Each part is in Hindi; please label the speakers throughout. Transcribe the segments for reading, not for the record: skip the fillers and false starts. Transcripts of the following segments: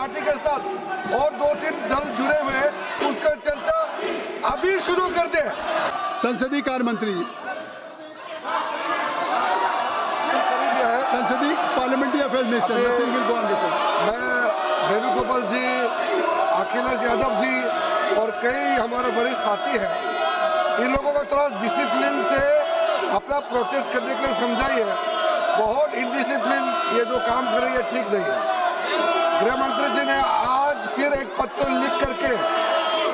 Speaker 1: पार्टी के साथ और 2-3 दल जुड़े हुए हैं, उसका चर्चा अभी शुरू कर दे।
Speaker 2: संसदीय कार्य मंत्री जी, संसदीय पार्लियामेंट्री अफेयर्स मिनिस्टर
Speaker 1: मैं वेणुगोपाल जी, अखिलेश यादव जी और कई हमारे वरिष्ठ साथी हैं, इन लोगों को थोड़ा डिसिप्लिन से अपना प्रोटेस्ट करने के लिए समझाइए। बहुत इनडिसिप्लिन ये जो काम कर रही है ठीक नहीं है। गृह मंत्री जी ने आज फिर एक पत्र लिख करके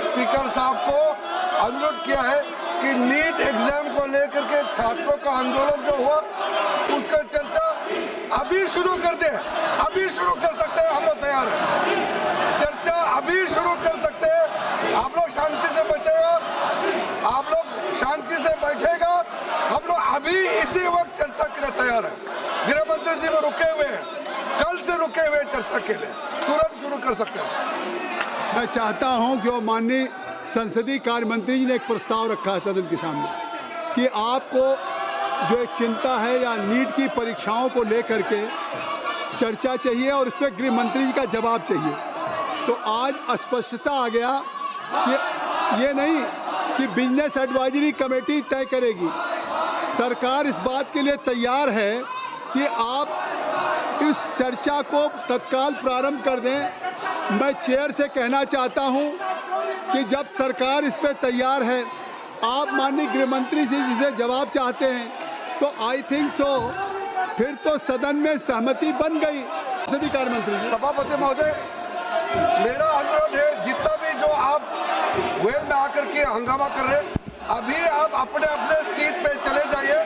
Speaker 1: स्पीकर साहब को अनुरोध किया है कि नीट एग्जाम को लेकर के छात्रों का आंदोलन जो हुआ उसका चर्चा अभी शुरू कर दे। अभी शुरू कर सकते हैं, हम लोग तैयार हैं। चर्चा अभी शुरू कर सकते हैं। आप लोग शांति से बैठेगा, आप लोग शांति से बैठेगा, हम लोग अभी इसी वक्त चर्चा के लिए तैयार है। गृह मंत्री जी वो रुके हुए हैं, कल से रुके हुए चर्चा के लिए, तुरंत शुरू कर सकते हैं।
Speaker 2: मैं चाहता हूं कि वो माननीय संसदीय कार्य मंत्री जी ने एक प्रस्ताव रखा है सदन के सामने कि आपको जो एक चिंता है या नीट की परीक्षाओं को लेकर के चर्चा चाहिए और उस पर गृह मंत्री जी का जवाब चाहिए। तो आज स्पष्टता आ गया कि ये नहीं कि बिजनेस एडवाइजरी कमेटी तय करेगी, सरकार इस बात के लिए तैयार है कि आप इस चर्चा को तत्काल प्रारंभ कर दें। मैं चेयर से कहना चाहता हूं कि जब सरकार इस पे तैयार है, आप माननीय गृह मंत्री जी जिसे जवाब चाहते हैं, तो आई थिंक सो फिर तो सदन में सहमति बन गई। संसदीय कार्य मंत्री
Speaker 1: सभापति महोदय, मेरा अनुरोध है, जितना भी जो आप वेल में आकर के हंगामा कर रहे हैं, अभी आप अपने अपने सीट पे चले जाइए।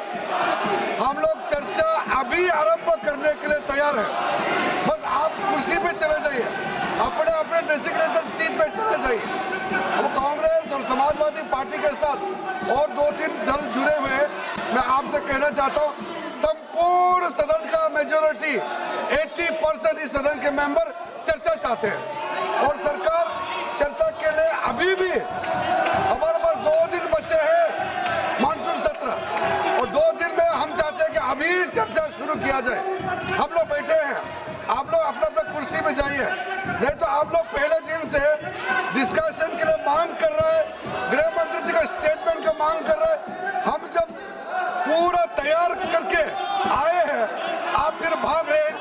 Speaker 1: हम लोग चर्चा अभी आरंभ करने के लिए तैयार है। बस आप कुर्सी पे चले जाइए, अपने अपने डेजिग्नेटेड सीट पे चले जाइए। अब कांग्रेस और समाजवादी पार्टी के साथ और 2-3 दल जुड़े हुए हैं। मैं आपसे कहना चाहता हूँ, संपूर्ण सदन का मेजोरिटी 80% इस सदन के मेंबर चर्चा चाहते हैं और सरकार चर्चा के लिए अभी भी, हमारे पास 2 दिन बचे हैं मानसून सत्र, और 2 दिन में हम चाहते हैं कि अभी चर्चा शुरू किया जाए। हम लोग बैठे हैं, आप लोग अपने अपने कुर्सी में जाइए, नहीं तो आप लोग पहले दिन से डिस्कशन के लिए मांग कर रहे हैं, गृह मंत्री जी का स्टेटमेंट का मांग कर रहे हैं। हम जब पूरा तैयार करके आए हैं, आप फिर भाग रहे हैं,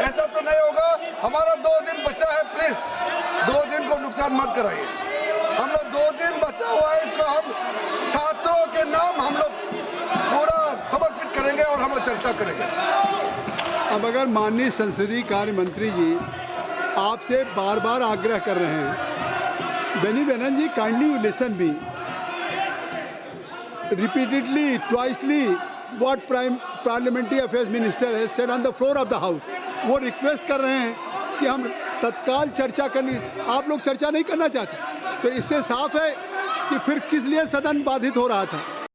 Speaker 1: ऐसा तो नहीं होगा। हमारा 2 दिन बचा है, प्लीज 2 दिन को नुकसान मत कराइए। हम लोग 2 दिन बचा हुआ है, इसको हम छात्रों के नाम हम लोग पूरा समर्पित करेंगे और हम लोग चर्चा करेंगे।
Speaker 2: अब अगर माननीय संसदीय कार्य मंत्री जी आपसे बार बार आग्रह कर रहे हैं, Benny Benan ji, kindly you listen me repeatedly, twicely what parliamentary affairs minister है said on the floor of the house. वो रिक्वेस्ट कर रहे हैं कि हम तत्काल चर्चा करनी, आप लोग चर्चा नहीं करना चाहते, तो इससे साफ है कि फिर किस लिए सदन बाधित हो रहा था।